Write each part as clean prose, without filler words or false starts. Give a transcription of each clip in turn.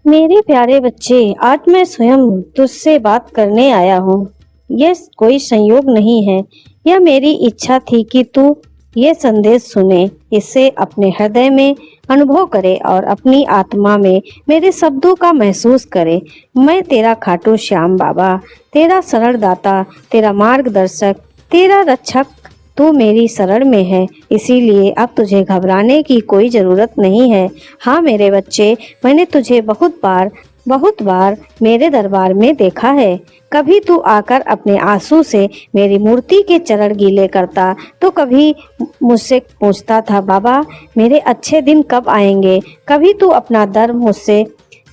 मेरे प्यारे बच्चे, आज मैं स्वयं तुझसे बात करने आया हूँ। यह कोई संयोग नहीं है। यह मेरी इच्छा थी कि तू ये संदेश सुने, इसे अपने हृदय में अनुभव करे और अपनी आत्मा में मेरे शब्दों का महसूस करे। मैं तेरा खाटू श्याम बाबा, तेरा सरल दाता, तेरा मार्गदर्शक, तेरा रक्षक। तू मेरी शरण में है, इसीलिए अब तुझे घबराने की कोई जरूरत नहीं है। हाँ मेरे बच्चे, मैंने तुझे बहुत बार मेरे दरबार में देखा है। कभी तू आकर अपने आंसू से मेरी मूर्ति के चरण गीले करता, तो कभी मुझसे पूछता था, बाबा मेरे अच्छे दिन कब आएंगे। कभी तू अपना दर्द मुझसे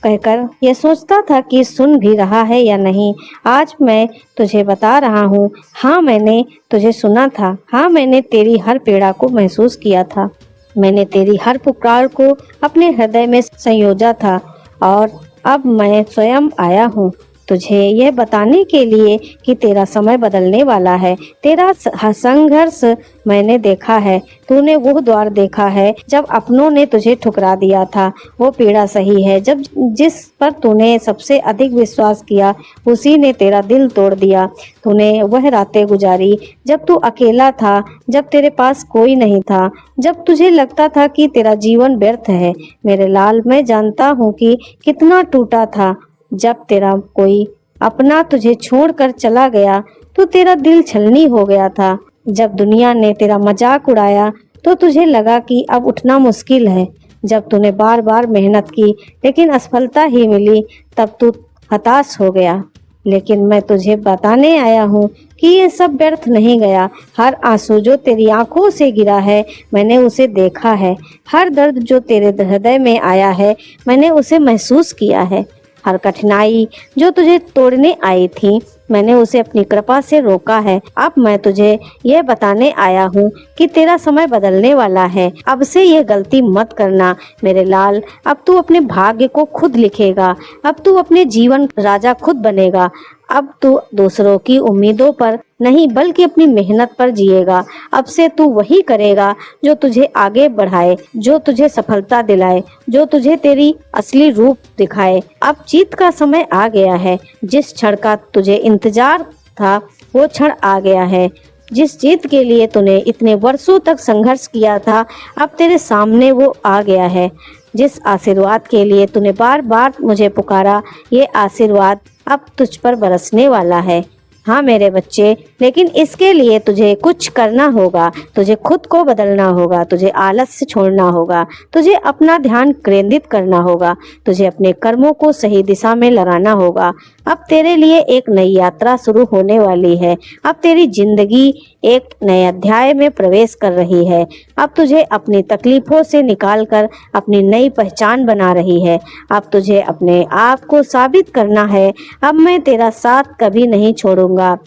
कहकर यह सोचता था कि सुन भी रहा है या नहीं। आज मैं तुझे बता रहा हूँ, हाँ मैंने तुझे सुना था। हाँ मैंने तेरी हर पीड़ा को महसूस किया था। मैंने तेरी हर पुकार को अपने हृदय में संयोजा था और अब मैं स्वयं आया हूँ तुझे यह बताने के लिए कि तेरा समय बदलने वाला है। तेरा संघर्ष मैंने देखा है। तूने वो द्वार देखा है जब अपनों ने तुझे ठुकरा दिया था। वो पीड़ा सही है जब जिस पर तूने सबसे अधिक विश्वास किया उसी ने तेरा दिल तोड़ दिया। तूने वह रातें गुजारी जब तू अकेला था, जब तेरे पास कोई नहीं था, जब तुझे लगता था कि तेरा जीवन व्यर्थ है। मेरे लाल, मैं जानता हूँ कि कितना टूटा था। जब तेरा कोई अपना तुझे छोड़कर चला गया तो तेरा दिल छलनी हो गया था। जब दुनिया ने तेरा मजाक उड़ाया तो तुझे लगा कि अब उठना मुश्किल है। जब तूने बार बार मेहनत की लेकिन असफलता ही मिली, तब तू हताश हो गया। लेकिन मैं तुझे बताने आया हूँ कि ये सब व्यर्थ नहीं गया। हर आंसू जो तेरी आंखों से गिरा है, मैंने उसे देखा है। हर दर्द जो तेरे हृदय में आया है, मैंने उसे महसूस किया है। हर कठिनाई जो तुझे तोड़ने आई थी, मैंने उसे अपनी कृपा से रोका है। अब मैं तुझे यह बताने आया हूँ कि तेरा समय बदलने वाला है। अब से यह गलती मत करना मेरे लाल। अब तू अपने भाग्य को खुद लिखेगा। अब तू अपने जीवन राजा खुद बनेगा। अब तू दूसरों की उम्मीदों पर नहीं बल्कि अपनी मेहनत पर जिएगा। अब से तू वही करेगा जो तुझे आगे बढ़ाए, जो तुझे सफलता दिलाए, जो तुझे तेरी असली रूप दिखाए। अब जीत का समय आ गया है। जिस क्षण का तुझे इंतजार था वो क्षण आ गया है। जिस जीत के लिए तूने इतने वर्षों तक संघर्ष किया था, अब तेरे सामने वो आ गया है। जिस आशीर्वाद के लिए तूने बार बार मुझे पुकारा, ये आशीर्वाद अब तुझ पर बरसने वाला है। हाँ मेरे बच्चे, लेकिन इसके लिए तुझे कुछ करना होगा। तुझे खुद को बदलना होगा, तुझे आलस्य छोड़ना होगा, तुझे अपना ध्यान केंद्रित करना होगा, तुझे अपने कर्मों को सही दिशा में लगाना होगा। अब तेरे लिए एक नई यात्रा शुरू होने वाली है। अब तेरी जिंदगी एक नए अध्याय में प्रवेश कर रही है। अब तुझे अपनी तकलीफों से निकालकर अपनी नई पहचान बना रही है। अब तुझे अपने आप को साबित करना है। अब मैं तेरा साथ कभी नहीं छोड़ूंगा।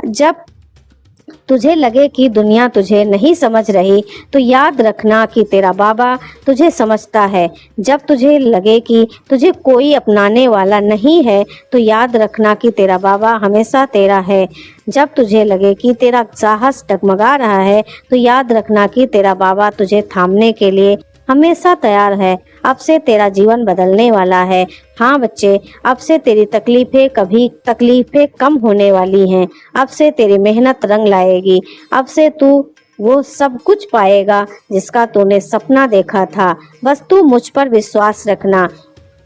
जब तुझे लगे कि दुनिया तुझे नहीं समझ रही, तो याद रखना कि तेरा बाबा तुझे समझता है। जब तुझे लगे कि तुझे कोई अपनाने वाला नहीं है, तो याद रखना कि तेरा बाबा हमेशा तेरा है। जब तुझे लगे कि तेरा साहस डगमगा रहा है, तो याद रखना कि तेरा बाबा तुझे थामने के लिए हमेशा तैयार है। अब से तेरा जीवन बदलने वाला है। हाँ बच्चे, अब से तेरी तकलीफें कम होने वाली हैं। अब से तेरी मेहनत रंग लाएगी। अब से तू वो सब कुछ पाएगा जिसका तूने सपना देखा था। बस तू मुझ पर विश्वास रखना।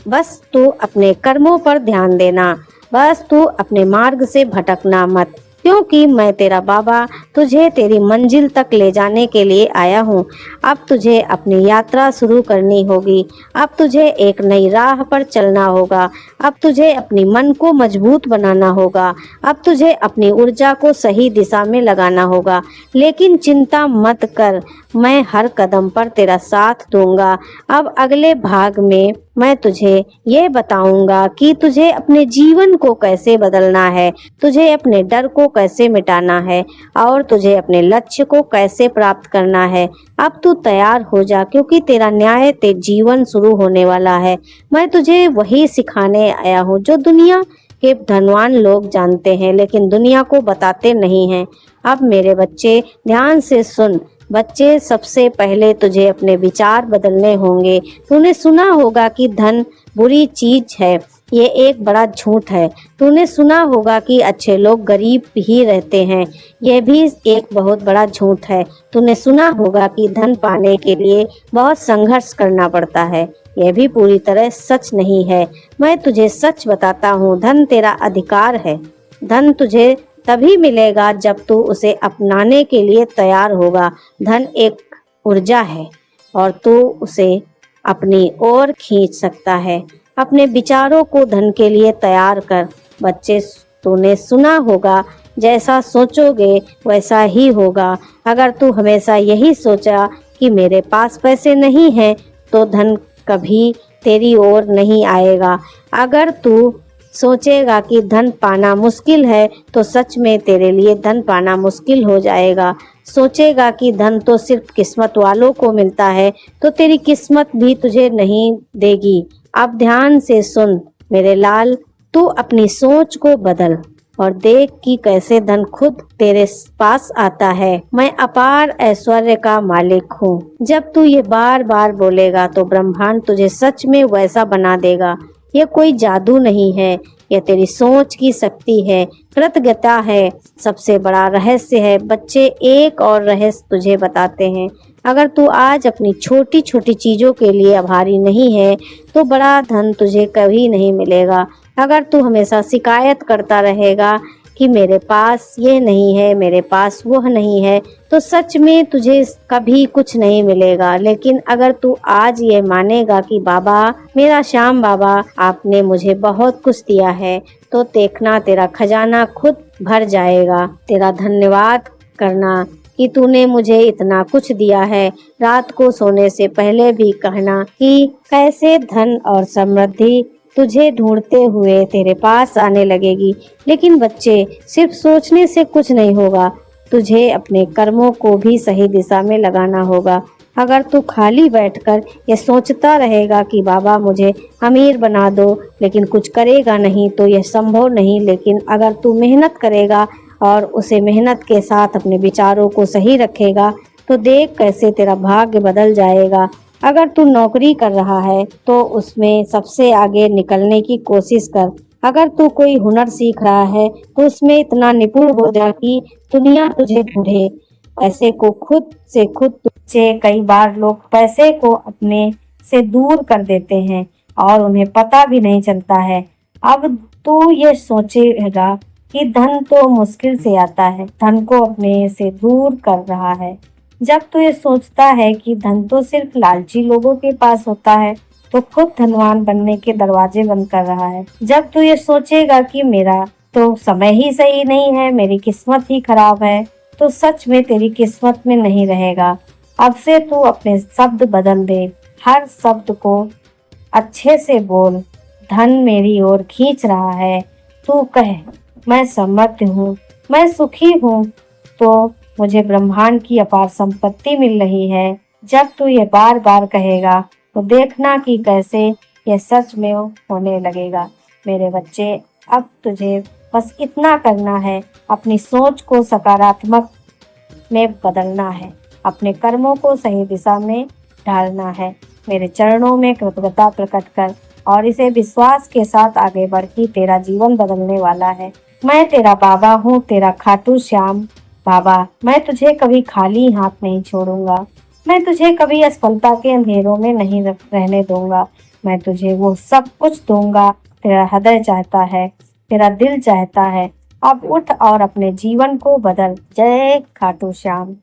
बस तू अपने कर्मों पर ध्यान देना। बस तू अपने मार्ग से भटकना मत, क्योंकि मैं तेरा बाबा तुझे तेरी मंजिल तक ले जाने के लिए आया हूँ। अब तुझे अपनी यात्रा शुरू करनी होगी। अब तुझे एक नई राह पर चलना होगा। अब तुझे अपनी मन को मजबूत बनाना होगा। अब तुझे अपनी ऊर्जा को सही दिशा में लगाना होगा। लेकिन चिंता मत कर, मैं हर कदम पर तेरा साथ दूंगा। अब अगले भाग में मैं तुझे ये बताऊंगा कि तुझे अपने जीवन को कैसे बदलना है, तुझे अपने डर को कैसे मिटाना है और तुझे अपने लक्ष्य को कैसे प्राप्त करना है। अब तू तैयार हो जा, क्योंकि तेरा न्याय ते जीवन शुरू होने वाला है। मैं तुझे वही सिखाने आया हूँ जो दुनिया के धनवान लोग जानते हैं, लेकिन दुनिया को बताते नहीं हैं। अब मेरे बच्चे ध्यान से सुन। बच्चे, सबसे पहले तुझे अपने विचार बदलने होंगे। तूने सुना होगा कि धन बुरी चीज है, ये एक बड़ा झूठ है। तूने सुना होगा कि अच्छे लोग गरीब ही रहते हैं, यह भी एक बहुत बड़ा झूठ है। तूने सुना होगा कि धन पाने के लिए बहुत संघर्ष करना पड़ता है, यह भी पूरी तरह सच नहीं है। मैं तुझे सच बताता हूँ, धन तेरा अधिकार है। धन तुझे तभी मिलेगा जब तू उसे अपनाने के लिए तैयार होगा। धन एक ऊर्जा है और तू उसे अपनी ओर खींच सकता है। अपने विचारों को धन के लिए तैयार कर। बच्चे, तूने सुना होगा, जैसा सोचोगे वैसा ही होगा। अगर तू हमेशा यही सोचा कि मेरे पास पैसे नहीं हैं, तो धन कभी तेरी ओर नहीं आएगा। अगर तू सोचेगा कि धन पाना मुश्किल है, तो सच में तेरे लिए धन पाना मुश्किल हो जाएगा। सोचेगा कि धन तो सिर्फ किस्मत वालों को मिलता है, तो तेरी किस्मत भी तुझे नहीं देगी। अब ध्यान से सुन मेरे लाल, तू अपनी सोच को बदल और देख कि कैसे धन खुद तेरे पास आता है। मैं अपार ऐश्वर्य का मालिक हूँ। जब तू ये बार बार बोलेगा तो ब्रह्मांड तुझे सच में वैसा बना देगा। यह कोई जादू नहीं है, यह तेरी सोच की शक्ति है, कृतज्ञता है, सबसे बड़ा रहस्य है। बच्चे, एक और रहस्य तुझे बताते हैं। अगर तू आज अपनी छोटी छोटी चीजों के लिए आभारी नहीं है, तो बड़ा धन तुझे कभी नहीं मिलेगा। अगर तू हमेशा शिकायत करता रहेगा कि मेरे पास ये नहीं है, मेरे पास वह नहीं है, तो सच में तुझे कभी कुछ नहीं मिलेगा। लेकिन अगर तू आज ये मानेगा कि बाबा, मेरा श्याम बाबा, आपने मुझे बहुत कुछ दिया है, तो देखना तेरा खजाना खुद भर जाएगा। तेरा धन्यवाद करना कि तूने मुझे इतना कुछ दिया है। रात को सोने से पहले भी कहना कि कैसे धन और समृद्धि तुझे ढूंढते हुए तेरे पास आने लगेगी। लेकिन बच्चे, सिर्फ सोचने से कुछ नहीं होगा, तुझे अपने कर्मों को भी सही दिशा में लगाना होगा। अगर तू खाली बैठकर ये सोचता रहेगा कि बाबा मुझे अमीर बना दो, लेकिन कुछ करेगा नहीं, तो यह संभव नहीं। लेकिन अगर तू मेहनत करेगा और उसे मेहनत के साथ अपने विचारों को सही रखेगा, तो देख कैसे तेरा भाग्य बदल जाएगा। अगर तू नौकरी कर रहा है, तो उसमें सबसे आगे निकलने की कोशिश कर। अगर तू कोई हुनर सीख रहा है, तो उसमें इतना निपुण हो जा कि दुनिया तुझे ढूंढे। पैसे को खुद तुझसे कई बार लोग पैसे को अपने से दूर कर देते हैं और उन्हें पता भी नहीं चलता है। अब तू ये सोचेगा कि धन तो मुश्किल से आता है, धन को अपने से दूर कर रहा है। जब तू ये सोचता है कि धन तो सिर्फ लालची लोगों के पास होता है, तो खुद धनवान बनने के दरवाजे बंद कर रहा है। जब तू ये सोचेगा कि मेरा तो समय ही सही नहीं है, मेरी किस्मत ही खराब है, तो सच में तेरी किस्मत में नहीं रहेगा। अब से तू अपने शब्द बदल दे। हर शब्द को अच्छे से बोल। धन मेरी ओर खींच रहा है। तू कह, मैं समृद्ध हूँ, मैं सुखी हूँ, तो मुझे ब्रह्मांड की अपार संपत्ति मिल रही है। जब तू ये बार बार कहेगा, तो देखना कि कैसे ये सच में होने लगेगा। मेरे बच्चे, अब तुझे बस इतना करना है, अपनी सोच को सकारात्मक में बदलना है, अपने कर्मों को सही दिशा में ढालना है। मेरे चरणों में कृतज्ञता प्रकट कर और इसे विश्वास के साथ आगे बढ़ कि तेरा जीवन बदलने वाला है। मैं तेरा बाबा हूँ, तेरा खाटू श्याम बाबा। मैं तुझे कभी खाली हाथ नहीं छोड़ूंगा। मैं तुझे कभी असफलता के अंधेरों में नहीं रहने दूंगा। मैं तुझे वो सब कुछ दूंगा तेरा हृदय चाहता है, तेरा दिल चाहता है। अब उठ और अपने जीवन को बदल। जय खाटू श्याम।